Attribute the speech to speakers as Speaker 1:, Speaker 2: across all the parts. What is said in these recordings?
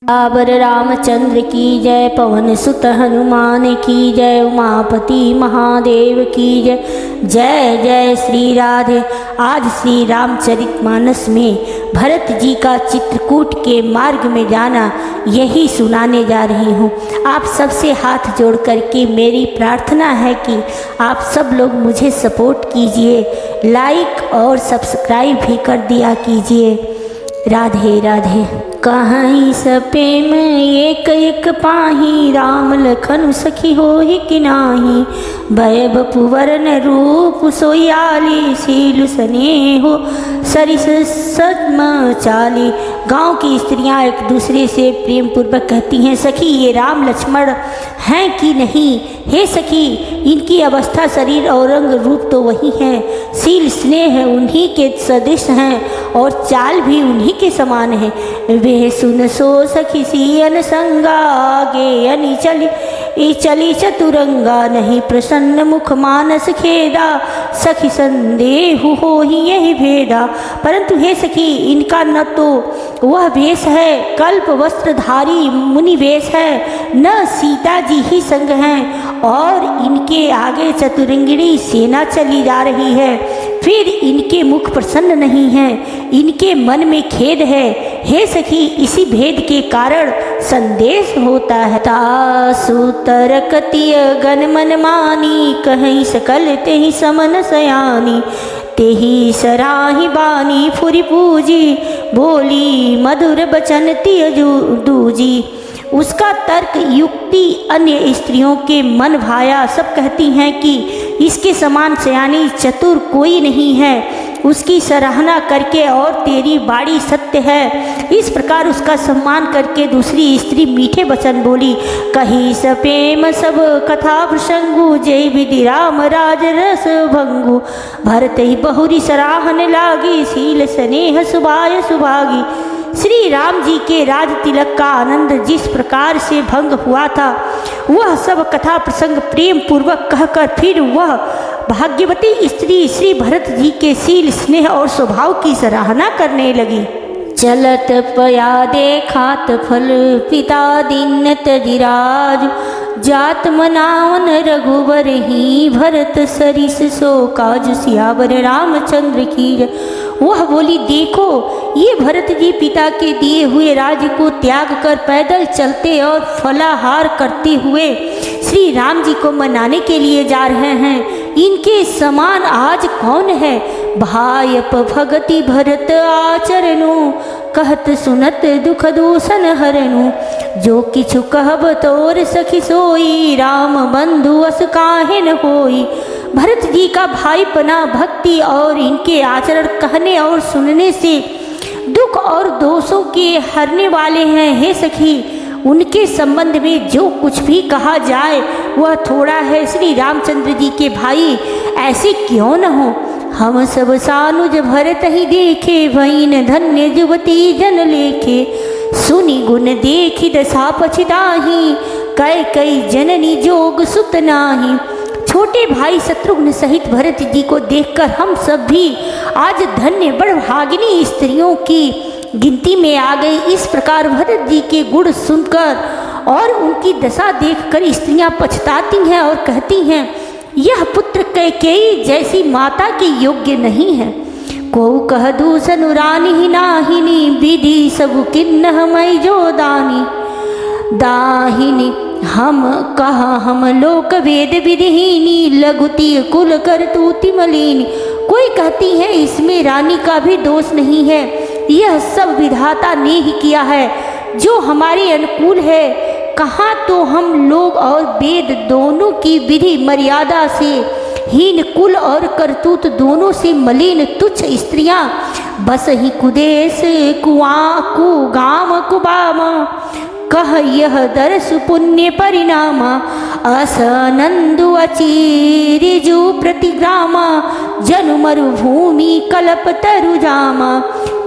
Speaker 1: आबर रामचंद्र की जय, पवन सुत हनुमान की जय, उमापति महादेव की जय। जय जय श्री राधे। आज श्री रामचरितमानस में भरत जी का चित्रकूट के मार्ग में जाना यही सुनाने जा रही हूँ। आप सबसे हाथ जोड़ करके मेरी प्रार्थना है कि आप सब लोग मुझे सपोर्ट कीजिए, लाइक और सब्सक्राइब भी कर दिया कीजिए। राधे राधे। कहीं सपेम एक एक पाही, राम लखन सखी होहि कि नाही। भय बपु वरन रूप सोयाली, शील स्नेहो सरिस सद्म चाली। गांव की स्त्रियां एक दूसरे से प्रेम पूर्वक कहती हैं, सखी ये राम लक्ष्मण हैं कि नहीं। हे सखी, इनकी अवस्था शरीर और रंग रूप तो वही हैं, शील स्नेह उन्हीं के सदृश हैं और चाल भी उन्हीं के समान है। वे सुन सो सखी सियन संगा, आगे अनी चली चतुरंगा। नहीं प्रसन्न मुख मानस खेदा, सखी संदेह हो ही यही भेदा। परंतु हे सखी, इनका न तो वह वेश है, कल्प वस्त्रधारी मुनि वेश है, न सीता जी ही संग हैं, और इनके आगे चतुरंगिणी सेना चली जा रही है। फिर इनके मुख प्रसन्न नहीं हैं, इनके मन में खेद है। हे सखी, इसी भेद के कारण संदेश होता है। तासु तरकतिय गन मन मानी, कहीं सकल तेहि समन सयानी। तेहि सराही बानी फुरि पूजी, बोली मधुर बचन तिय दूजी। उसका तर्क युक्ति अन्य स्त्रियों के मन भाया। सब कहती हैं कि इसके समान सयानी चतुर कोई नहीं है। उसकी सराहना करके और तेरी बाड़ी सत्य है, इस प्रकार उसका सम्मान करके दूसरी स्त्री मीठे वचन बोली। कही सपेम सब कथा प्रसंगु, जय विधि राम राज रस भंगु। भरत ही बहुरी सराहन लागी, शील स्नेह सुभाय सुभागी। श्री राम जी के राज तिलक का आनंद जिस प्रकार से भंग हुआ था, वह सब कथा प्रसंग प्रेम पूर्वक कहकर फिर वह भाग्यवती स्त्री श्री भरत जी के शील स्नेह और स्वभाव की सराहना करने लगी। चलत पया देखात फल, पिता दीन तजिराज। जात मनावन रघुवर ही, भरत सरिस सो काज। सियावर रामचंद्र की जय। वह बोली, देखो ये भरत जी पिता के दिए हुए राज्य को त्याग कर पैदल चलते और फलाहार करते हुए श्री राम जी को मनाने के लिए जा रहे हैं। इनके समान आज कौन है। भायप भगति भरत आचरणु, कहत सुनत दुख दूषण हरनु। जो किछु कहब तोर सखी सोई, राम बंधु अस काहे न होई। भरत जी का भाईपना भक्ति और इनके आचरण कहने और सुनने से दुख और दोषों के हरने वाले हैं। हे सखी, उनके संबंध में जो कुछ भी कहा जाए वह थोड़ा है। श्री रामचंद्र जी के भाई ऐसे क्यों न हो। हम सब सानुज भरत ही देखे, भईन धन्य जुवती जन लेखे। सुनी गुण देखी दशा पछिताही, कै कई जननी जोग सुत नाही। छोटे भाई शत्रुघ्न सहित भरत जी को देखकर हम सब भी आज धन्य बड़भागिनी स्त्रियों की गिनती में आ गई। इस प्रकार भरत जी के गुण सुनकर और उनकी दशा देखकर स्त्रियां पछताती हैं और कहती हैं, यह पुत्र कैकेयी जैसी माता के योग्य नहीं है। को कह दूषण रानी नाहिनी, विधि सब किन्नह मई जो दाहिनी। हम कहा हम लोक वेद विधिहीनी, लघुति कुल कर तूति मलिनी। कोई कहती है इसमें रानी का भी दोष नहीं है, यह सब विधाता ने ही किया है जो हमारे अनुकूल है। कहाँ तो हम लोग और वेद दोनों की विधि मर्यादा से हीन, कुल और करतूत दोनों से मलिन तुच्छ स्त्रियां बस ही कुदेश कुगाम कुबामा। कह यह दर्श पुण्य परिणाम, असनंदु अचिरिजु प्रतिग्रामा। जनु मरुभूमि कल्प तरुजामा।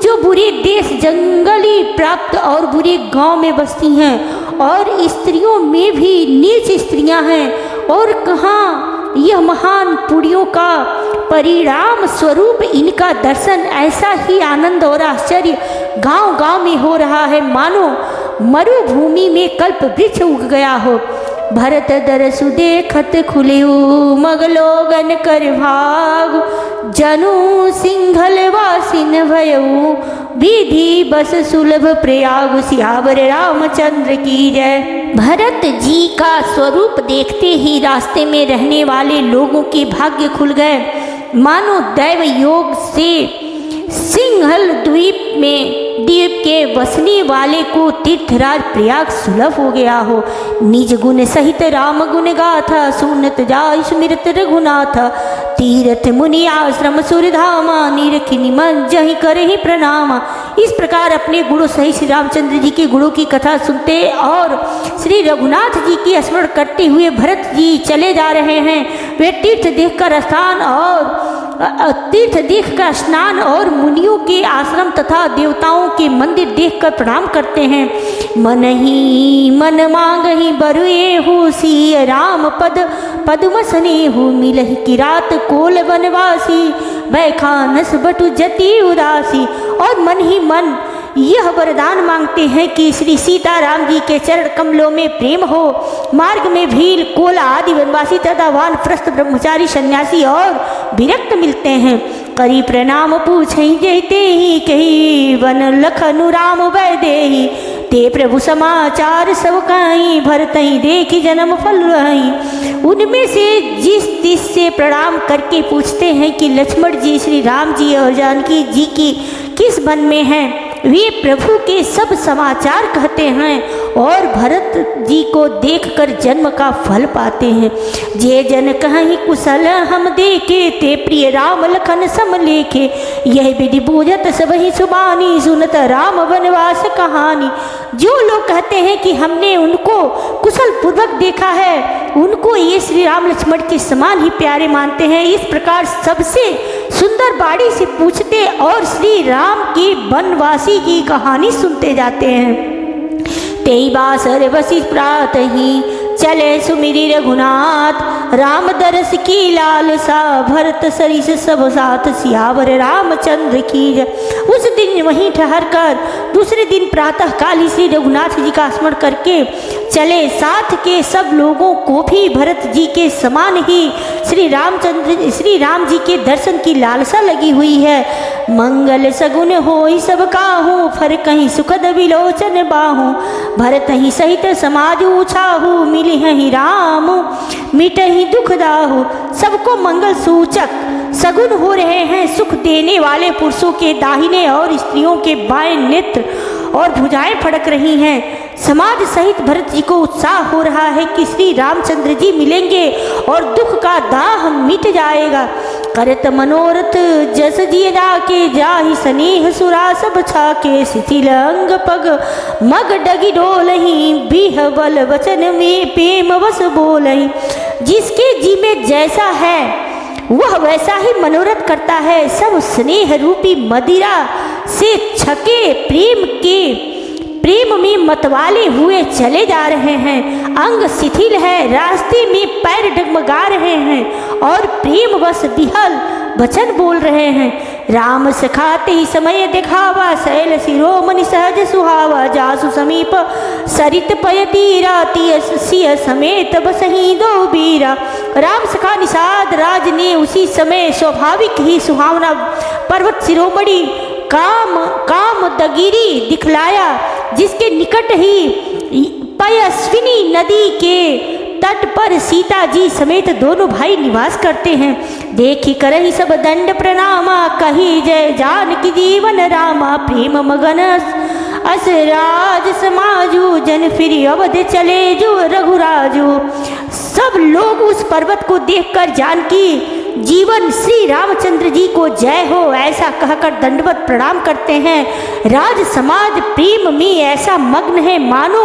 Speaker 1: जो बुरे देश जंगली प्राप्त और बुरे गांव में बसती हैं और स्त्रियों में भी नीच स्त्रियां हैं, और कहाँ यह महान पुण्यों का परिणाम स्वरूप इनका दर्शन। ऐसा ही आनंद और आश्चर्य गांव गांव में हो रहा है, मानो मरुभूमि में कल्प वृक्ष उग गया हो। भरत दरसु देखत खुलियु मगलोगन कर भाग, जनु सिंघल वासिन भयऊ विधि बस सुलभ प्रयाग। सियावर रामचंद्र की जय। भरत जी का स्वरूप देखते ही रास्ते में रहने वाले लोगों के भाग्य खुल गए, मानो दैव योग से सिंघल द्वीप के बसने वाले को तीर्थराज प्रयाग सुलभ हो गया हो। निज गुण सहित राम गुण गाथा, सुनत जाय सुमिरत रघुनाथ। तीर्थ मुनि आश्रम सुरधामा, निरखि निमन जहि करहि प्रणामा। इस प्रकार अपने गुणों सहित श्री रामचंद्र जी के गुणों की कथा सुनते और श्री रघुनाथ जी की स्मरण करते हुए भरत जी चले जा रहे हैं। वे तीर्थ देखकर स्नान और मुनियों के आश्रम तथा देवताओं के मंदिर देखकर प्रणाम करते हैं। मन ही मन मांगहि बरुए हो, सिय राम पद्म स्नेहु। मिलहि किरात कोल वनवासी, बैखानस बटु जति उदासी। और मन ही मन यह वरदान मांगते हैं कि श्री सीताराम जी के चरण कमलों में प्रेम हो। मार्ग में भील कोला आदि वनवासी तथा वानप्रस्थ ब्रह्मचारी सन्यासी और विरक्त मिलते हैं। करी प्रणाम पूछहि जैते ही कही, वन लखनु राम वैदेही। ते प्रभु समाचार सब कहीं, भरतहि देखि जन्म फल रही। उनमें से जिस से प्रणाम करके पूछते हैं कि लक्ष्मण जी, श्री राम जी और जानकी जी की किस वन में हैं, वे प्रभु के सब समाचार कहते हैं और भरत जी को देखकर जन्म का फल पाते हैं। जे जन कहीं कुशल हम देखे, ते प्रिय राम लखन सम लेखे। यह विधि बूझत सब ही सुबानी, सुनत राम वनवास कहानी। जो लोग कहते हैं कि हमने उनको कुशल पूर्वक देखा है, उनको ये श्री राम लक्ष्मण के समान ही प्यारे मानते हैं। इस प्रकार सबसे सुंदर बाड़ी से पूछते और श्री राम की वनवासी की कहानी सुनते जाते हैं। तेई बासर बसी प्रात ही, चले सुमिरी रघुनाथ। राम दरस की लालसा, भरत सरिस सब साथ। सियावर रामचंद्र की जय। उस दिन वहीं ठहर कर दूसरे दिन प्रातः काल ही श्री रघुनाथ जी का स्मरण करके चले। साथ के सब लोगों को भी भरत जी के समान ही श्री राम जी के दर्शन की लालसा लगी हुई है। मंगल सगुन होई सब काहू, फर कहीं सुखद विलोचन बाहू। भरत ही सहित समाज उछाहू, मिली ही राम मिटहि दुख दाहू। सबको मंगल सूचक सगुन हो रहे हैं। सुख देने वाले पुरुषों के दाहिने और स्त्रियों के बाएं नेत्र और भुजाएं फड़क रही हैं। समाज सहित भरत जी को उत्साह हो रहा है कि श्री रामचंद्र जी मिलेंगे और दुख का दाह मिट जाएगा। करत मनोरथ जस जिय जाके, जाहि स्नेह सुरा सब छाके। शिथिल अंग पग मग डगी डोलहि, बिहवल वचन में प्रेम वस बोलहि। जिसके जी में जैसा है वह वैसा ही मनोरथ करता है। सब स्नेह रूपी मदिरा से छके प्रेम में मतवाले हुए चले जा रहे हैं। अंग शिथिल है, रास्ते में पैर डगमगा रहे हैं और प्रेम वश बिहल वचन बोल रहे हैं। राम सखाते ही समय दिखावा, शैल शिरोमणि सहज सुहावा। जासु समीप सरित पय तीरा, सिय समेत बसही दो बीरा। राम सखा निषाद राज ने उसी समय स्वाभाविक ही सुहावना पर्वत शिरोमणि काम दगिरी दिखलाया, जिसके निकट ही पयस्विनी नदी के तट पर सीता जी समेत दोनों भाई निवास करते हैं। देखी करहि सब दंड प्रणामा, कही जय जानकी जीवन रामा। प्रेम मगन असराज समाजू, जन फिर अवध चले जो रघुराजू। सब लोग उस पर्वत को देखकर जानकी जीवन श्री रामचंद्र जी को जय हो ऐसा कहकर दंडवत प्रणाम करते हैं। राज समाज प्रेम में ऐसा मग्न है मानो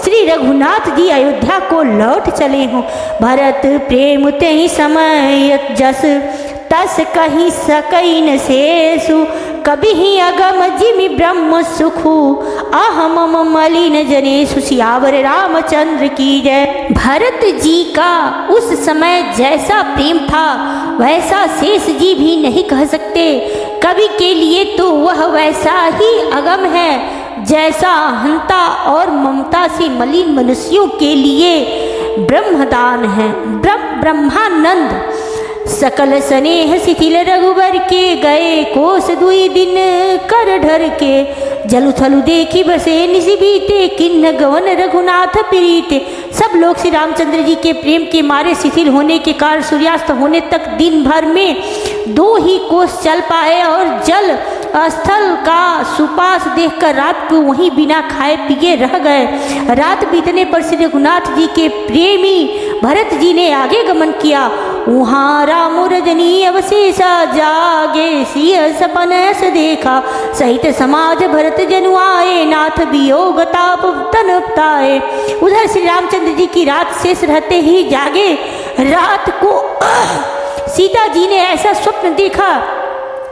Speaker 1: श्री रघुनाथ जी अयोध्या को लौट चले हों। भरत प्रेम ते समय जस, तस कहीं सकैन शेषु। कभी ही अगम जिमि ब्रह्म सुखु, अहम मलिन जनेषु। सियावर रामचंद्र की जय। भरत जी का उस समय जैसा प्रेम था वैसा शेष जी भी नहीं कह सकते। कवि के लिए तो वह वैसा ही अगम है जैसा अहंता और ममता से मलिन मनुष्यों के लिए ब्रह्मदान है। ब्रह्मानंद सकल स्नेह शिथिल रघुबर के गए कोस दुई दिन कर ढर के जलु थलु देखी बसे निशि बीते किन्न गवन रघुनाथ प्रीते। सब लोग श्री रामचंद्र जी के प्रेम के मारे शिथिल होने के कारण सूर्यास्त होने तक दिन भर में 2 ही कोस चल पाए और जल स्थल का सुपास देखकर रात को वहीं बिना खाए पिए रह गए। रात बीतने पर श्री रघुनाथ जी के प्रेमी भरत जी ने आगे गमन किया। वहाँ राम रजनी अवशेषा जागे सिय सपन ऐस देखा सहित समाज भरत जनु आए नाथ वियोग ताप तन ताए। उधर श्री रामचंद्र जी की रात शेष रहते ही जागे। रात को सीता जी ने ऐसा स्वप्न देखा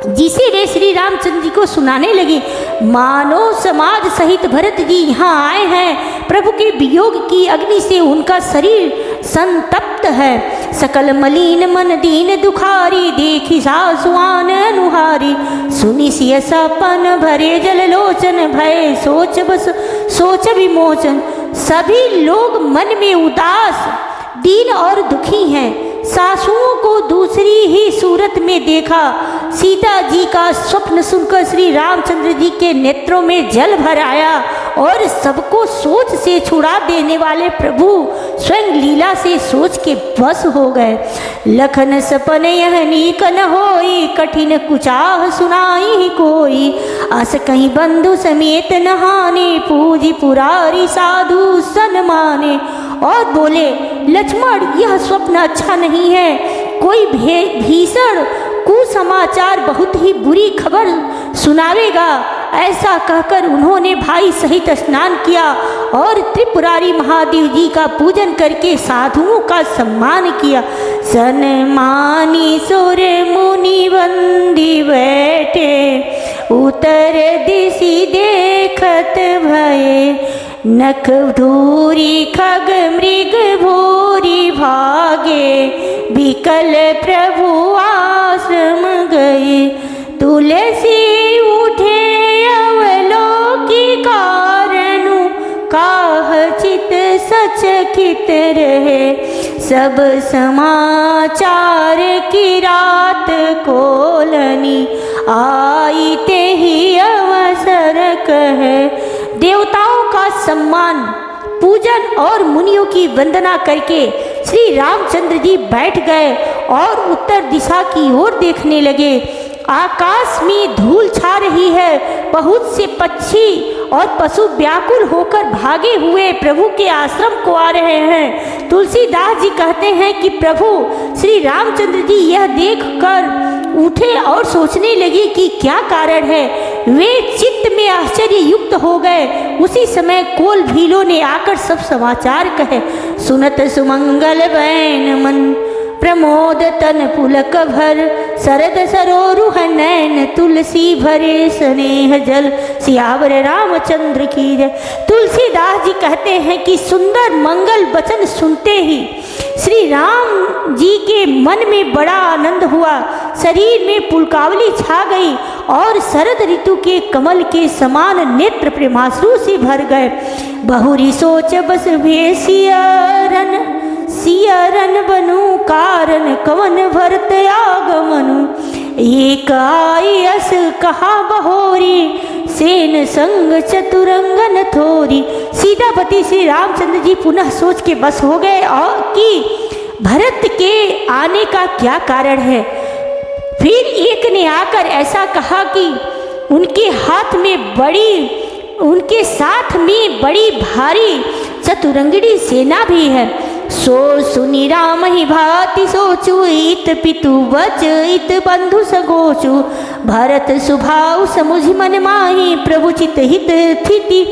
Speaker 1: जिसे वे श्री रामचंद्र जी को सुनाने लगे। मानो समाज सहित भरत जी यहाँ आए हैं, प्रभु के वियोग की अग्नि से उनका शरीर संतप्त है। सकल मलिन मन दीन दुखारी देखी सासुआन अनुहारी सुनी सिय सपन भरे जल लोचन भय सोच बस सोच विमोचन। सभी लोग मन में उदास दीन और दुखी हैं। सासुओं को दूसरी ही सूरत में देखा। सीता जी का स्वप्न सुनकर श्री रामचंद्र जी के नेत्रों में जल भर आया और सबको सोच से छुड़ा देने वाले प्रभु स्वयं लीला से सोच के बस हो गए। लखन सपन यह नीक न होई कठिन कुचाह सुनाई कोई अस कहीं बंधु समेत नहाने पूजी पुरारी साधु सन माने। और बोले, लक्ष्मण यह स्वप्न अच्छा नहीं है, कोई भीषण कुसमाचार बहुत ही बुरी खबर सुनावेगा। ऐसा कहकर उन्होंने भाई सहित स्नान किया और त्रिपुरारी महादेव जी का पूजन करके साधुओं का सम्मान किया। सन्मानी सुर मुनि वंदी बैठे उतर दिशि देखत भये नख धूरी खग मृग भूरी भागे विकल प्रभु आश्रम गए। तुलसी उठे अवलोकी कारणु काह चित सचकित रहे सब समाचार की रात कोलनी आई ते ही अवसर कहे। देवताओं का सम्मान पूजन और मुनियों की वंदना करके श्री रामचंद्र जी बैठ गए और उत्तर दिशा की ओर देखने लगे। आकाश में धूल छा रही है। बहुत से पक्षी और पशु व्याकुल होकर भागे हुए प्रभु के आश्रम को आ रहे हैं। तुलसीदास जी कहते हैं कि प्रभु श्री रामचंद्र जी यह देखकर उठे और सोचने लगे कि क्या कारण है। वे चित्त में आश्चर्य युक्त हो गए। उसी समय कोल भीलों ने आकर सब समाचार कहे। सुनत सुमंगल बैन मन प्रमोद तन पुलक भर शरद सरोरुह नैन तुलसी भरे स्नेह जल सियावर रामचंद्र की जय। तुलसीदास जी कहते हैं कि सुंदर मंगल वचन सुनते ही श्री राम जी के मन में बड़ा आनंद हुआ। शरीर में पुलकावली छा गई और शरद ऋतु के कमल के समान नेत्र प्रेमाश्रु से भर गए। बहुरी सोच बस भेसियरन सियरन बनु कारण कवन भरत आगमनु एक आई अस कहा बहोरी सेन संग चतुरंगन थोरी। सीतापति श्री रामचंद्र जी पुनः सोच के बस हो गए और कि भरत के आने का क्या कारण है। फिर एक ने आकर ऐसा कहा कि उनके साथ में बड़ी भारी चतुरंगड़ी सेना भी है। सो सुनी राम ही भाति सोचु इत पितु वच इत बंधु सगोचु भरत सुभाव समुझ मन माही प्रभु चित हित स्थिति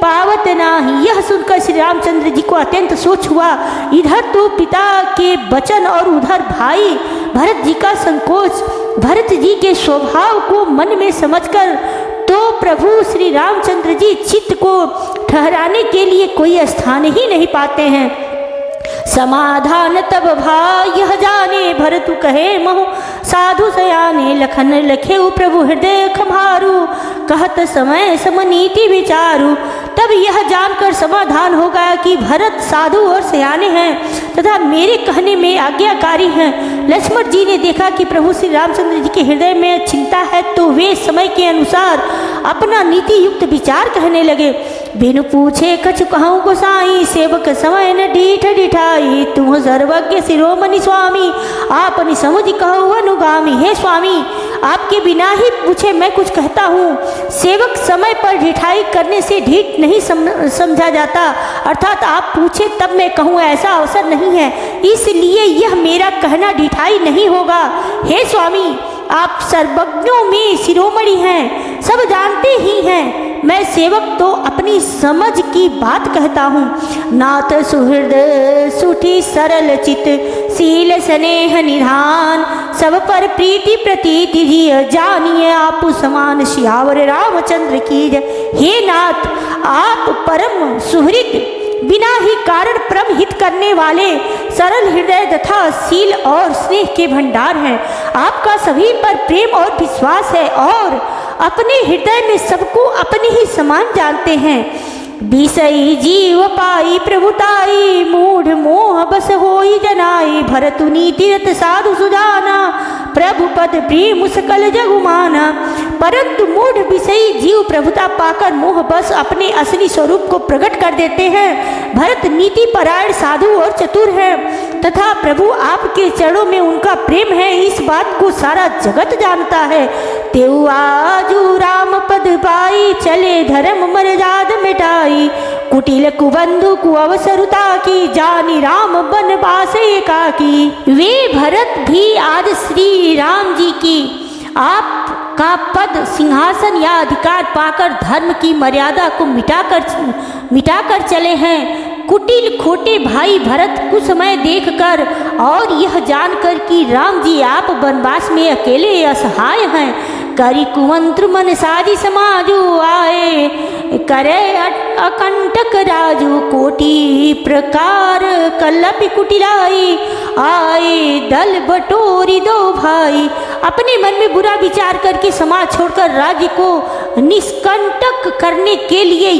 Speaker 1: पावत नाही। यह सुनकर श्री रामचंद्र जी को अत्यंत सोच हुआ। इधर तो पिता के वचन और उधर भाई भरत जी का संकोच। भरत जी के स्वभाव को मन में समझकर तो प्रभु श्री रामचंद्र जी चित्त को ठहराने के लिए कोई स्थान ही नहीं पाते हैं। समाधान तब भाई यह जाने भरतु कहे महु साधु सयाने लखन लखेउ प्रभु हृदय खम्हारू, कहत समय समनीति विचारू। तब यह जानकर समाधान हो गया कि भरत साधु और सयाने हैं तथा मेरे कहने में आज्ञाकारी हैं। लक्ष्मण जी ने देखा कि प्रभु श्री रामचंद्र जी के हृदय में चिंता है, तो वे समय के अनुसार अपना नीति युक्त विचार कहने लगे। बिनु पूछे कछु कहूँ गोसाई, सेवक समय न डीठ डिठाई। तुम सर्वज्ञ शिरोमणि स्वामी, आपनि समझ कहो अनुगामी। हे स्वामी, आपके बिना ही पूछे मैं कुछ कहता हूँ। सेवक समय पर ढिठाई करने से ढीठ नहीं समझा जाता, अर्थात आप पूछे तब मैं कहूँ ऐसा अवसर नहीं है, इसलिए यह मेरा कहना ढिठाई नहीं होगा। हे स्वामी, आप सर्वज्ञों में शिरोमणि हैं, सब जानते ही हैं। मैं सेवक तो अपनी समझ की बात कहता हूँ। नाथ सुहृद सुठी सरल चित, शील स्नेह निधान, सब पर प्रीति प्रतीति जिय, जानिए आप समान सियावर रामचंद्र की जय। हे नाथ, आप परम सुहृद, बिना ही कारण परम हित करने वाले, सरल हृदय तथा शील और स्नेह के भंडार हैं। आपका सभी पर प्रेम और विश्वास है और अपने हृदय में सबको अपने ही समान जानते हैं। विषयी जीव पाई प्रभुताई, मूढ़ मोह बस होई जनाई। भरतु नीति रत साधु सुजाना, प्रभु पद प्रेम सकल जगुमाना। परंतु मूढ़ विषयी जीव प्रभुता पाकर मोह बस अपने असली स्वरूप को प्रकट कर देते हैं। भरत नीति परायण साधु और चतुर है तथा प्रभु आपके चरणों में उनका प्रेम है, इस बात को सारा जगत जानता है। तेउ आजू राम पद पाई, चले धर्म मर्याद मिटाई। कुटिल कुबंधु कु अवसरुता की, जानी राम बनवास एकाकी। वे भरत भी आज श्री राम जी की आपका पद सिंहासन या अधिकार पाकर धर्म की मर्यादा को मिटाकर चले हैं। कुटिल खोटे भाई भरत कुछ समय देखकर और यह जानकर कि राम जी आप वनवास में अकेले असहाय हैं, करी कुमंत्र मन साजी समाजू आए, करे अकंटक राजू। कोटि प्रकार कल्लपि कुटिलाई, आए दल बटोरी दो भाई। अपने मन में बुरा विचार करके समाज छोड़कर राज्य को निष्कंटक करने के लिए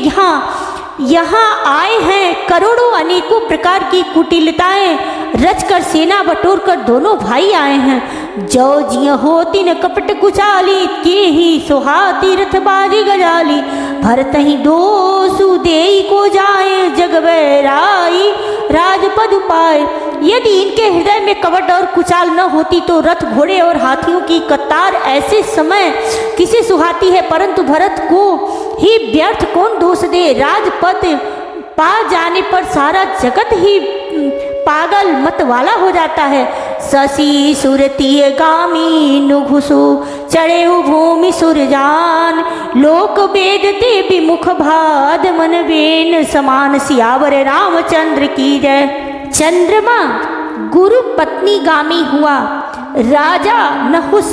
Speaker 1: यहाँ आए हैं। करोड़ों अनेकों प्रकार की कुटिलताएं रचकर सेना बटोर कर दोनों भाई आए हैं। जो जिय होती न कपट कुचाली, के ही सोहाती रथबाजी गजाली। भरत ही दोसु देई को जाए, जग वैराई राजपद पाए। यदि इनके हृदय में कपट और कुचाल न होती तो रथ घोड़े और हाथियों की कतार ऐसे समय किसे सुहाती है, परंतु भरत को ही व्यर्थ कौन दोष दे। राजपद पा जाने पर सारा जगत ही पागल मत वाला हो जाता है। शशि सुरतीय गामी नुघुसु, चढ़े भूमि सुरजान। लोक वेद ते विमुख भाद, मन वेन समान सियावर रामचंद्र की जय। चंद्रमा गुरु पत्नी गामी हुआ, राजा नहुस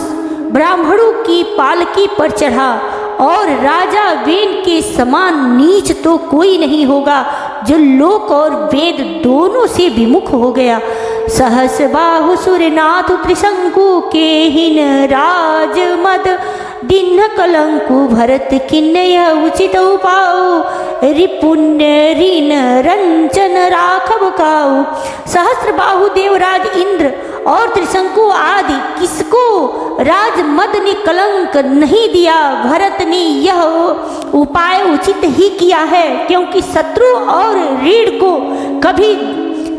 Speaker 1: ब्राह्मणों की पालकी पर चढ़ा, और राजा वेन के समान नीच तो कोई नहीं होगा जो लोक और वेद दोनों से विमुख हो गया। सहस बाहु सुरनाथ त्रिशंकु, के हिन राज मद दिन कलंकु। भरत किन्नय उचित उपाऊ, रिपुण्य ऋण रंचन राघव काऊ। सहस्र बाहु देवराज इंद्र और त्रिशंकु आदि किसको राजमद ने कलंक नहीं दिया। भरत ने यह उपाय उचित ही किया है, क्योंकि शत्रु और ऋण को कभी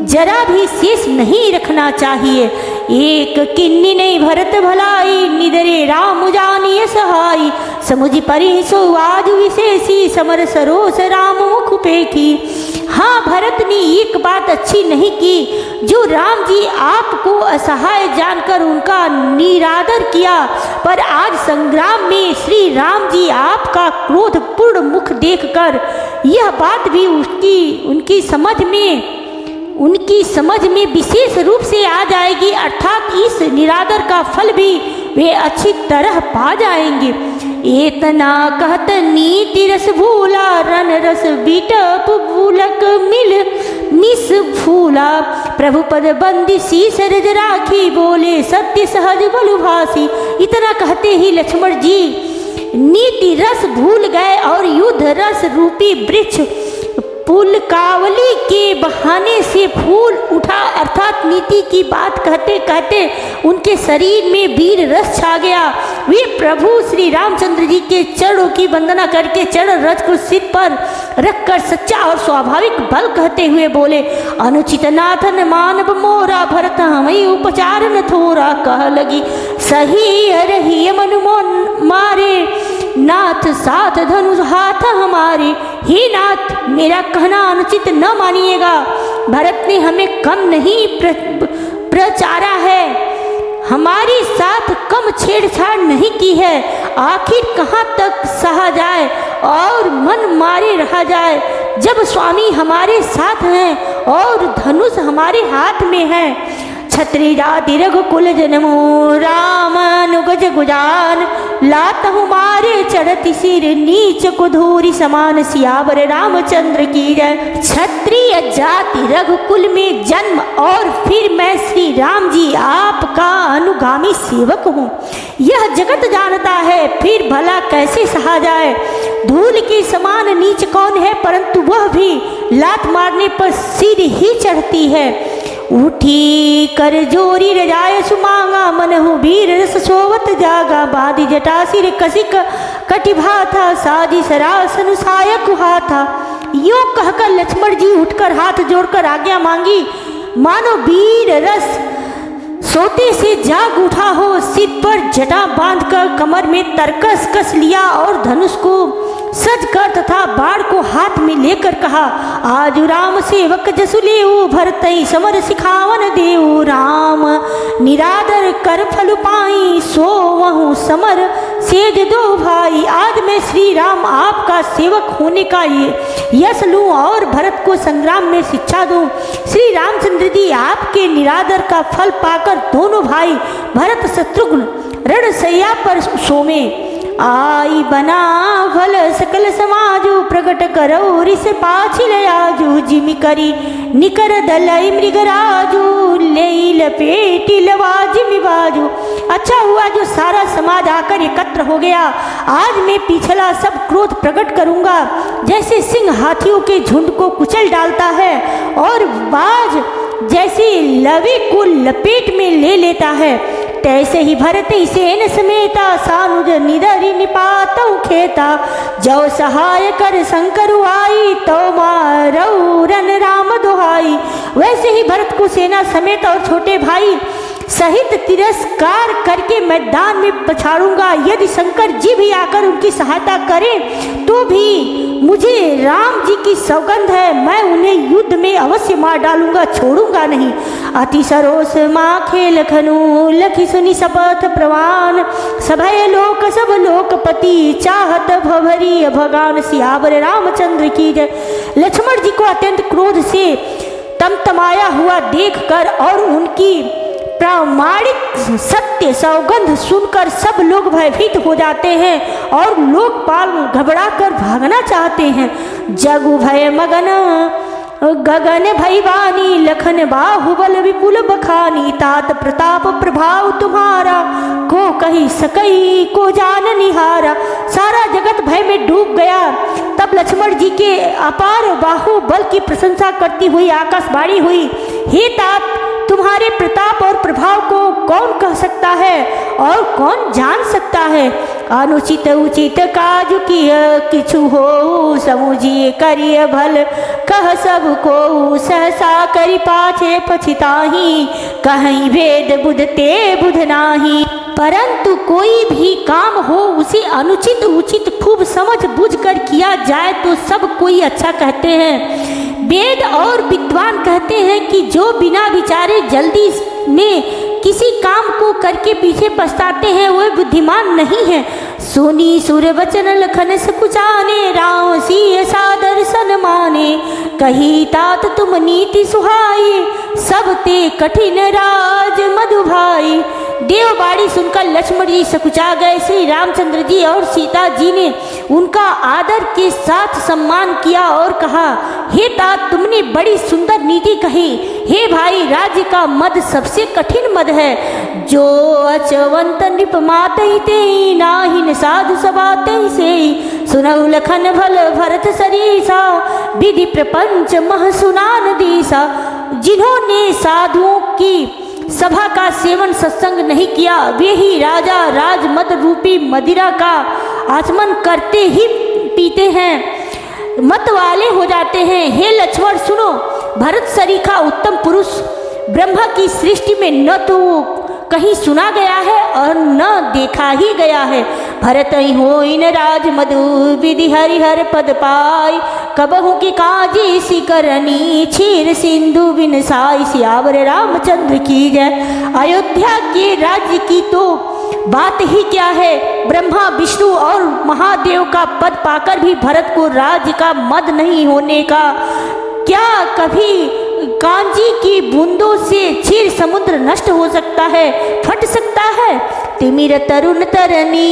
Speaker 1: जरा भी शेष नहीं रखना चाहिए। एक किन्नी नहीं भरत भलाई, निदरे राम जानिए सहाई। समुझ परि सो आज विशेषी, समर सरोस राम मुख पेखी। हाँ, भरत ने एक बात अच्छी नहीं की, जो राम जी आपको असहाय जानकर उनका निरादर किया, पर आज संग्राम में श्री राम जी आपका क्रोधपूर्ण मुख देखकर यह बात भी उनकी समझ में विशेष रूप से आ जाएगी, अर्थात इस निरादर का फल भी वे अच्छी तरह पा जाएंगे। एतना कहत नीति रस भूला, रन रस बीटप भूलक मिल मिस भूला। प्रभु पद बंदी शीस रज राखी, बोले सत्य सहज बलुभासी। इतना कहते ही लक्ष्मण जी नीति रस भूल गए और युद्ध रस रूपी वृक्ष पुलकावली के बहाने से फूल उठा, अर्थात नीति की बात कहते कहते उनके शरीर में वीर रस छा गया। वे प्रभु श्री रामचंद्र जी के चरणों की वंदना करके चरण रथ को सिर पर रखकर सच्चा और स्वाभाविक बल कहते हुए बोले, अनुचित नाथन मानव मोरा, भरत हमें उपचार न थोरा। कह लगी सही रही मनु मारे, नाथ साथ धनुष हाथ हमारे। हे नाथ, मेरा कहना अनुचित न मानिएगा। भरत ने हमें कम नहीं प्रचारा है, हमारे साथ कम छेड़छाड़ नहीं की है। आखिर कहाँ तक सहा जाए और मन मारे रहा जाए, जब स्वामी हमारे साथ हैं और धनुष हमारे हाथ में है। छत्री जाति रघुकुल जन्मो, राम अनुगज गुजान, लात हमारे चढ़ती सिर, नीच कुधूरी समान। सियावर रामचंद्र की जय। क्षत्रिय जाति रघुकुल में जन्म और फिर मैं श्री राम जी आपका अनुगामी सेवक हूँ, यह जगत जानता है, फिर भला कैसे सहा जाए। धूल के समान नीच कौन है, परंतु वह भी लात मारने पर सिर ही चढ़ती है। उठी कर जोरी रजाय सुमांगा, मनहु वीर रस सोवत जागा। बादी जटा सिर कसिक कटिभा था, साजी सरासन सायक हुआ था। यो कहकर लक्ष्मण जी उठकर हाथ जोड़कर आज्ञा मांगी, मानो वीर रस सोते से जाग उठा हो। सिर पर जटा बांधकर कमर में तरकस कस लिया और धनुष को सज कर तथा बाण को हाथ में लेकर कहा, आज राम सेवक जसु लेऊ, भरतई समर सिखावन देऊ। राम निरादर कर फल पाई, सो वहु समर सेज दो भाई। आज मैं श्री राम आपका सेवक होने का यश लूँ और भरत को संग्राम में शिक्षा दूँ। श्री रामचंद्र जी आपके निरादर का फल पाकर दोनों भाई भरत शत्रुघ्न रणशैया पर सोमे। आई बना भल सकल समाजु, प्रकट करो रिस पाछिल आजू। जिमि करी निकर दलई मृगराजू, ले लपेटी लवा जिमि बाजू। अच्छा हुआ जो सारा समाज आकर एकत्र हो गया। आज मैं पिछला सब क्रोध प्रकट करूंगा। जैसे सिंह हाथियों के झुंड को कुचल डालता है और बाज जैसे लवे को लपेट में ले लेता है, तैसे ही भरत सेन समेता, सानुज निदरी निपातौ खेता। जो सहाय कर शंकर आई, तो मारौ रन राम दुहाई। वैसे ही भरत को सेना समेत और छोटे भाई सहित तिरस्कार करके मैदान में पछाड़ूंगा। यदि शंकर जी भी आकर उनकी सहायता करें तो भी मुझे राम जी की सौगंध है, मैं उन्हें युद्ध में अवश्य मार डालूंगा, छोड़ूंगा नहीं। अति सरोस माँ खेल खनु, लखी सुनी शपथ प्रवान। सभय लोक सब लोकपति, चाहत भवरी भगान। सियावर रामचंद्र की जय। लक्ष्मण जी को अत्यंत क्रोध से तमतमाया हुआ देखकर और उनकी प्रामाणिक सत्य सौगंध सुनकर सब लोग भयभीत हो जाते हैं और लोकपाल घबराकर भागना चाहते हैं। जगु भय मगन गगन भैवानी, लखन बाहुबल विपुल बखानी। तात प्रताप प्रभाव तुम्हारा, को कही सकई को जान निहारा। सारा जगत भय में डूब गया। तब लक्ष्मण जी के अपार बाहुबल की प्रशंसा करती हुई आकाशवाणी हुई, हे तात, तुम्हारे प्रताप और प्रभाव को कौन कह सकता है और कौन जान सकता है। अनुचित उचित काज किय किछु हो, समुझिए करिय भल कह सब को। सहसा करि पाछे पछिताही, कहीं भेद बुध ते बुध नाही। परंतु कोई भी काम हो उसे अनुचित उचित खूब समझ बूझ कर किया जाए तो सब कोई अच्छा कहते हैं। वेद और विद्वान कहते हैं कि जो बिना विचारे जल्दी में किसी काम को करके पीछे पछताते हैं वह बुद्धिमान नहीं है। सुनी सुर वचन लखन सकुचाने, राम सिय सादर सन माने। कही तात तुम नीति सुहाई, सब ते कठिन राज मधु भाई। देववाणी सुनकर लक्ष्मण जी सकुचा गए। श्री रामचंद्र जी और सीता जी ने उनका आदर के साथ सम्मान किया और कहा, हे तात, तुमने बड़ी सुंदर नीति कही। हे भाई, राज्य का मद सबसे कठिन मद है। जो अचवंत नृप मातहि तेहि, नाहिन साधु सभा तेहि सेहि। सुनहु लखन भल भरत सरीसा, विधि प्रपंच मह सुनान दीसा। जिन्होंने साधुओं की सभा का सेवन सत्संग नहीं किया, वे ही राजा राजमद रूपी मदिरा का आचमन करते ही पीते हैं, मत वाले हो जाते हैं। हे लक्ष्मण सुनो, भरत सरीखा उत्तम पुरुष ब्रह्मा की सृष्टि में न तो कहीं सुना गया है और न देखा ही गया है। भरत ही हो इन राज मधु, विधि हरिहर पद पाई। कबहू की काजी सिकरनी, क्षीर सिंधु बिन साई। सियावर रामचंद्र की जय। अयोध्या के राज्य की तो बात ही क्या है, ब्रह्मा विष्णु और महादेव का पद पाकर भी भरत को राज्य का मद नहीं होने का क्या कभी कांजी की बूंदों से क्षीर समुद्र नष्ट हो सकता है, फट सकता है। तिमिर तरुण तरनी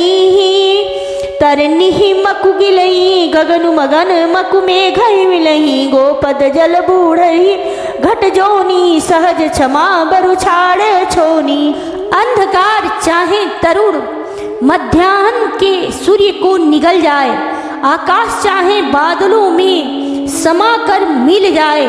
Speaker 1: तरनी मकु गिलई, गगनु मगन मकु मेघ मिलही। गोपद जल बूढ़ई, घट जोनी सहज क्षमा बरु छाड़ छोनी। अंधकार चाहे तरुण मध्याह्न के सूर्य को निगल जाए, आकाश चाहे बादलों में समाकर मिल जाए।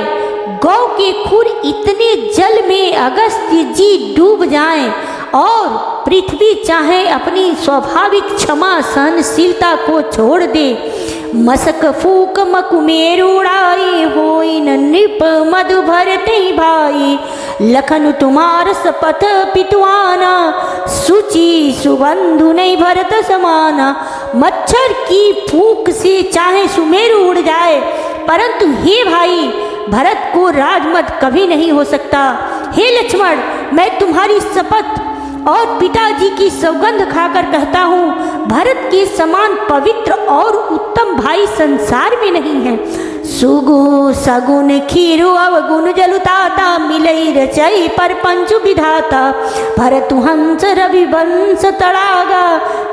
Speaker 1: गौ के खुर इतने जल में अगस्त्य जी डूब जाएं और पृथ्वी चाहे अपनी स्वाभाविक क्षमा सहनशीलता को छोड़ दे। मसक फूक मकुमेर उड़ाई, होई न नृप मधु भरते भाई। लखन तुम्हार सपथ पितुआना, सुचि सुबंधु नहीं भरत समाना। मच्छर की फूक से चाहे सुमेरु उड़ जाए, परंतु हे भाई, भरत को राजमद कभी नहीं हो सकता। हे लक्ष्मण, मैं तुम्हारी शपथ और पिताजी की सौगंध खाकर कहता हूँ, भरत के समान पवित्र और उत्तम भाई संसार में नहीं है। सुगु सगुन खीरु अवगुण जलुताता, मिलई रचई पर पंचु विधाता। भरतु हंस रवि वंश तड़ागा,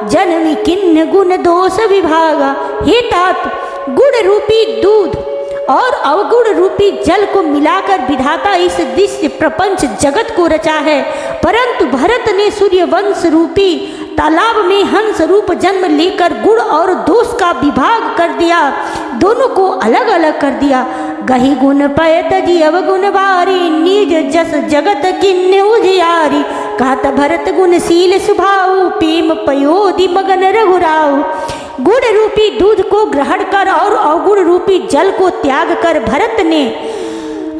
Speaker 1: जन्मि किन्न गुण दोष विभागा। हे तात, गुण रूपी दूध और अवगुण रूपी जल को मिलाकर विधाता इस दिव्य प्रपंच जगत को रचा है, परंतु भरत ने सूर्य वंश रूपी तालाब में हंस रूप जन्म लेकर गुण और दोष का विभाग कर दिया, दोनों को अलग अलग कर दिया। गही गुण पयत जी अवगुण बारी, निज जस जगत किन्ने उजियारी। कहत भरत गुणशील स्वभाव, प्रेम पयोधि मगन रघुराव। गुण रूपी दूध को ग्रहण कर और अवगुण रूपी जल को त्याग कर भरत ने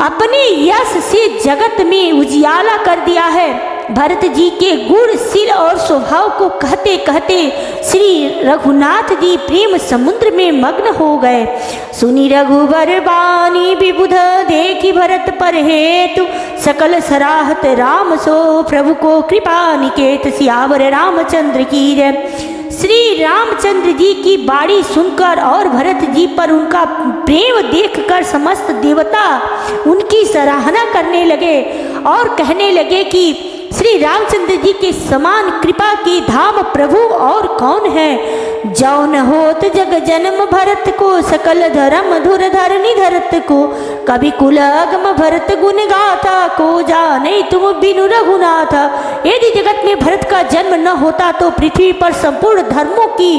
Speaker 1: अपने यश से जगत में उजियाला कर दिया है। भरत जी के गुणशील और स्वभाव को कहते कहते श्री रघुनाथ जी प्रेम समुद्र में मग्न हो गए। सुनी रघुबर बानी विबुध, देखी भरत पर हेतु। सकल सराहत राम सो, प्रभु को कृपा निकेत। सियावर रामचंद्र की जय। श्री रामचंद्र जी की बाणी सुनकर और भरत जी पर उनका प्रेम देखकर समस्त देवता उनकी सराहना करने लगे और कहने लगे कि श्री रामचंद्र जी के समान कृपा की धाम प्रभु और कौन है। जौन होत जग जन्म भरत को, सकल धर्म धुर धरनी धरत को। कभी कुलगम भरत गुण गाथा, को जाने तुम बिनु रघुनाथा। यदि जगत में भरत का जन्म न होता तो पृथ्वी पर संपूर्ण धर्मों की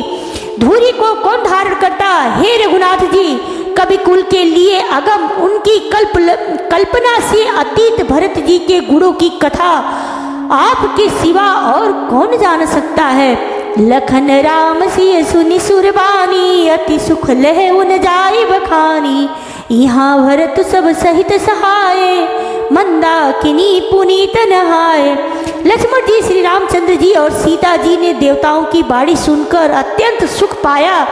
Speaker 1: धूरी को कौन धारण करता। हे रघुनाथ जी, कवि कुल के लिए अगम उनकी कल्पना से अतीत भरत जी के गुणों की कथा आपके सिवा और कौन जान सकता है। लखन राम सिय सुनि सुरबानी, अति सुख लह उन जाई बखानी। यहाँ भरत सब सहित सहाय, मंदाकिनी पुनीत नहाय। लक्ष्मण जी, श्री रामचंद्र जी और सीता जी ने देवताओं की बाणी सुनकर अत्यंत सुख पाया,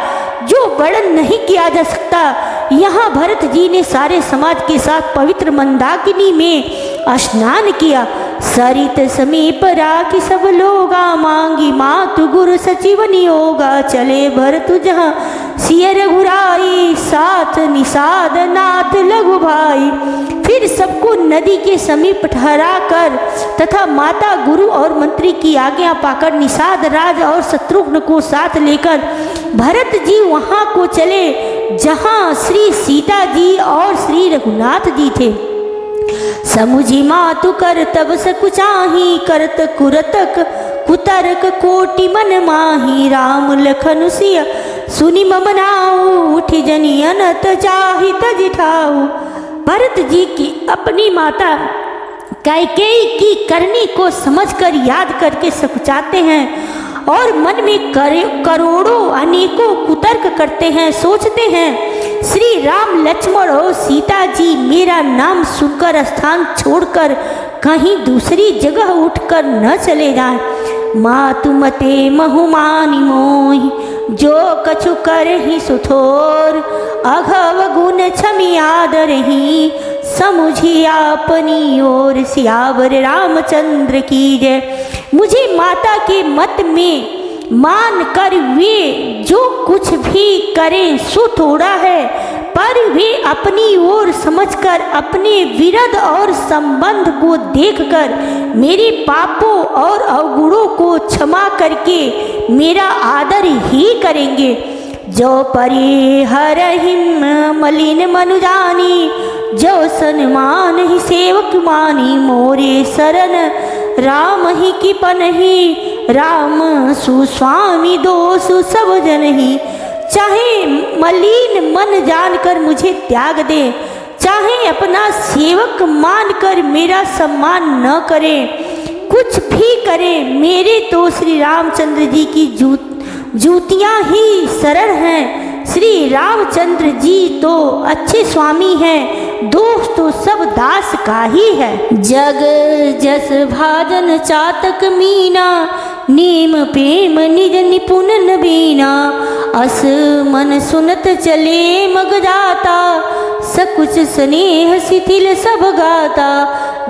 Speaker 1: जो वर्णन नहीं किया जा सकता। यहाँ भरत जी ने सारे समाज के साथ पवित्र मंदाकिनी में स्नान किया। सरित समीप राखी सब लोगा, मांगी मातु गुरु सचिव नियोगा। चले भरत जहाँ सिय रघुराई, साथ निषाद नाथ लघु भाई। फिर सबको नदी के समीप ठहरा कर तथा माता, गुरु और मंत्री की आज्ञा पाकर निषाद राज और शत्रुघ्न को साथ लेकर भरत जी वहाँ को चले जहाँ श्री सीता जी और श्री रघुनाथ जी थे। समुझी मातु कर तब सकुचाही करत कुरतक कुतरक कोटि मन माही राम लखन सिया सुनि मम नाऊ उठ जनि अनत चाहि तज ठाऊ। भरत जी की अपनी माता कैकेयी की करनी को समझकर याद करके सकुचाते हैं और मन में करोड़ों अनेकों कुतर्क करते हैं। सोचते हैं श्री राम, लक्ष्मण और सीता जी मेरा नाम सुनकर स्थान छोड़कर कहीं दूसरी जगह उठकर न चले जाएं। मातु मते बहुमानी मोहि जो कछु करहि सुथोर अघव गुण छमि आदरहि समुझी अपनी ओर। सियावर रामचंद्र की जय। मुझे माता के मत में मान कर वे जो कुछ भी करें सो थोड़ा है, पर वे अपनी ओर समझकर अपने विरध और संबंध को देखकर मेरे पापों और अवगुणों को क्षमा करके मेरा आदर ही करेंगे। जो परिहरहिम मलिन मनु जानी जो सन्मान ही सेवक मानी मोरे शरण राम ही की पनहि राम सुस्वामी दोषु सब जन ही। चाहे मलिन मन जानकर मुझे त्याग दे, चाहे अपना सेवक मानकर मेरा सम्मान न करे, कुछ भी करे, मेरे तो श्री रामचंद्र जी की जूतियाँ ही सरल हैं। श्री रामचंद्र जी तो अच्छे स्वामी हैं, दोष तो सब दास का ही है। जग जस भाजन चातक मीना नेम प्रेम निज निपुण नबीना अस मन सुनत चले मग जाता सकुच स्नेह शिथिल सब गाता।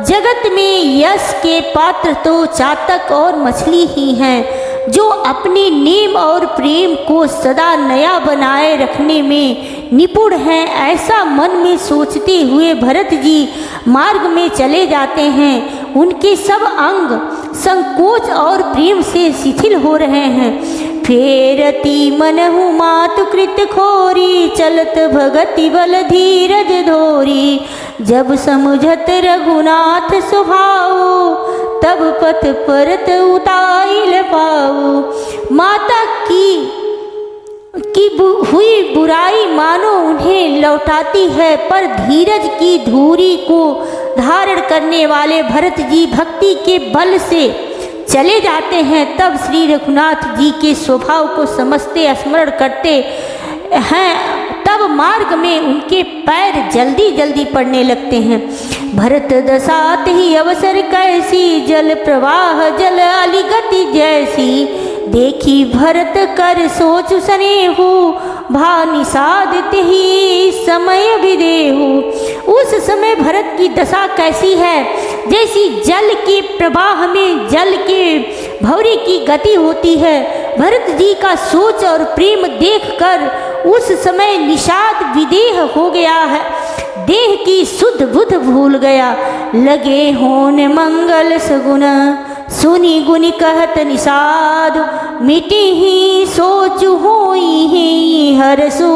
Speaker 1: जगत में यश के पात्र तो चातक और मछली ही हैं, जो अपने नेम और प्रेम को सदा नया बनाए रखने में निपुण हैं। ऐसा मन में सोचते हुए भरत जी मार्ग में चले जाते हैं। उनके सब अंग संकोच और प्रेम से शिथिल हो रहे हैं। फेरती मनहु मातु कृत खोरी चलत भगति बल धीरज धोरी। जब समुझत रघुनाथ स्वभाव तब पथ परत उताइल पाऊ। माता की हुई बुराई मानो उन्हें लौटाती है, पर धीरज की धूरी को धारण करने वाले भरत जी भक्ति के बल से चले जाते हैं। तब श्री रघुनाथ जी के स्वभाव को समझते स्मरण करते हैं, तब मार्ग में उनके पैर जल्दी जल्दी पड़ने लगते हैं। भरत दसात ही अवसर कैसी जल प्रवाह जल अली गति जैसी। देखी भरत कर सोच सनेहु भा निषादित ही समय विदेहु। उस समय भरत की दशा कैसी है, जैसी जल के प्रवाह में जल के भंवरे की गति होती है। भरत जी का सोच और प्रेम देखकर उस समय निषाद विदेह हो गया है, देह की शुद्ध बुद्ध भूल गया। लगे होन मंगल सगुन सुनी गुनि कहत निषाद। मिटी ही सोच होई ही हरसु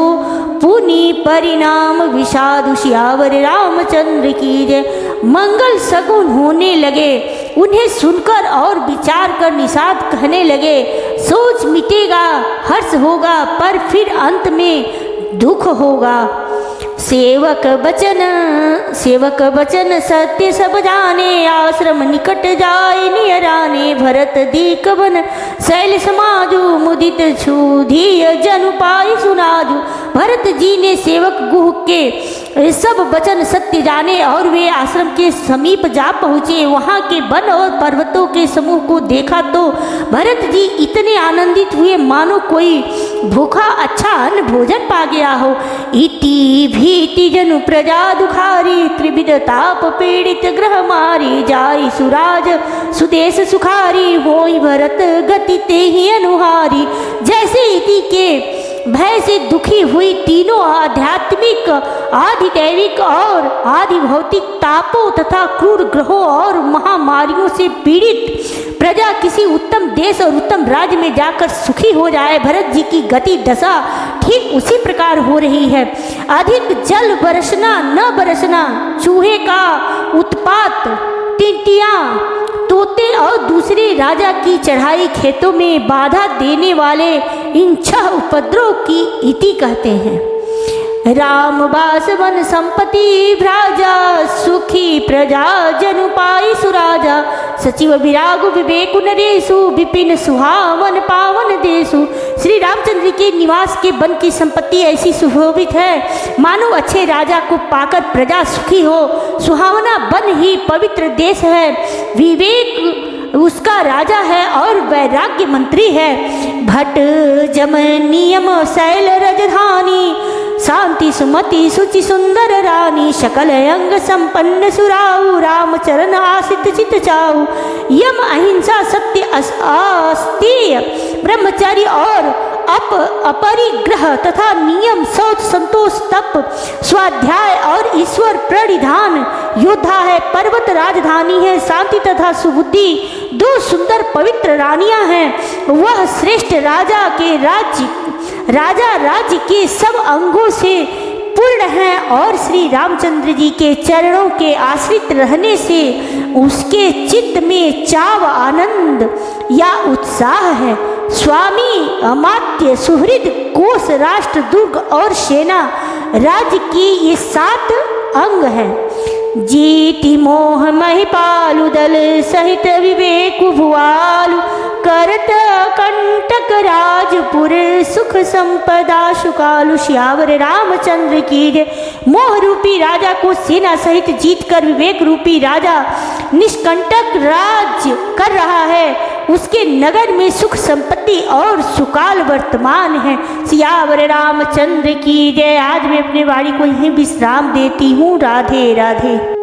Speaker 1: पुनि परिणाम विषाद। सियावर रामचंद्र की जय। मंगल सगुन होने लगे, उन्हें सुनकर और विचार कर निषाद कहने लगे, सोच मिटेगा, हर्ष होगा, पर फिर अंत में दुख होगा। सेवक बचन सत्य सब जाने। आश्रम निकट जाए नियराने। भरत दीक बन शैल समाजु मुदित छूधिय जनु पाई सुनाजु। भरत जी ने सेवक गुह के सब वचन सत्य जाने और वे आश्रम के समीप जा पहुँचे। वहाँ के वन और पर्वतों के समूह को देखा तो भरत जी इतने आनंदित हुए मानो कोई भूखा अच्छा अन्न भोजन पा गया हो। इति भीति जनु प्रजा दुखारी त्रिविध ताप पीड़ित ग्रह मारी। जाई सुराज सुदेश सुखारी होई भरत गति ते ही अनुहारी। जैसे इति के भय से दुखी हुई तीनों आध्यात्मिक, आधिदैविक और आधि भौतिक तापों तथा क्रूर ग्रहों और महामारियों से पीड़ित प्रजा किसी उत्तम देश और उत्तम राज्य में जाकर सुखी हो जाए। भरत जी की गति दशा ठीक उसी प्रकार हो रही है। अधिक जल बरसना न बरसना, चूहे का उत्पात, टिंटियां, तोते और दूसरे राजा की चढ़ाई खेतों में बाधा देने वाले इन 6 उपद्रव की इति कहते हैं। राम बास वन संपत्ति भ्राजा, सुखी प्रजा जनु पाई सुराजा। सचिव विराग विवेक नरेशु, विपिन सुहावन पावन देशु। श्री रामचंद्र के निवास के वन की संपत्ति ऐसी सुशोभित है मानो अच्छे राजा को पाकर प्रजा सुखी हो। सुहावना वन ही पवित्र देश है, विवेक उसका राजा है और वैराग्य मंत्री है। भट जम नियम शैल राजधानी, शांति सुमति सुचि सुंदर रानी। सकल अंग संपन्न सुराऊ, रामचरण आश्रित चित चाऊ। यम अहिंसा सत्य अस्तेय ब्रह्मचर्य और अपरिग्रह तथा नियम, शौच संतोष तप स्वाध्याय और ईश्वर प्रणिधान। योद्धा है, पर्वत राजधानी है, शांति तथा सुबुद्धि 2 सुंदर पवित्र रानियां हैं। वह श्रेष्ठ राजा राज्य के सब अंगों से पूर्ण है और श्री रामचंद्र जी के चरणों के आश्रित रहने से उसके चित्त में चाव, आनंद या उत्साह है। स्वामी, अमात्य, सुहृद, कोष, राष्ट्र, दुर्ग और सेना राज्य की ये 7 अंग हैं। जीति मोह महिपालु दल सहित विवेक भुआलु, करत कंटक राजपुर सुख संपदा सुकालु। श्यावर रामचंद्र की जय। मोह रूपी राजा को सेना सहित जीतकर विवेक रूपी राजा निष्कंटक राज्य कर रहा है। उसके नगर में सुख संपत्ति और सुकाल वर्तमान है। सियावर रामचंद्र की जय। आज मैं अपने वाणी को यहीं विश्राम देती हूँ। राधे राधे।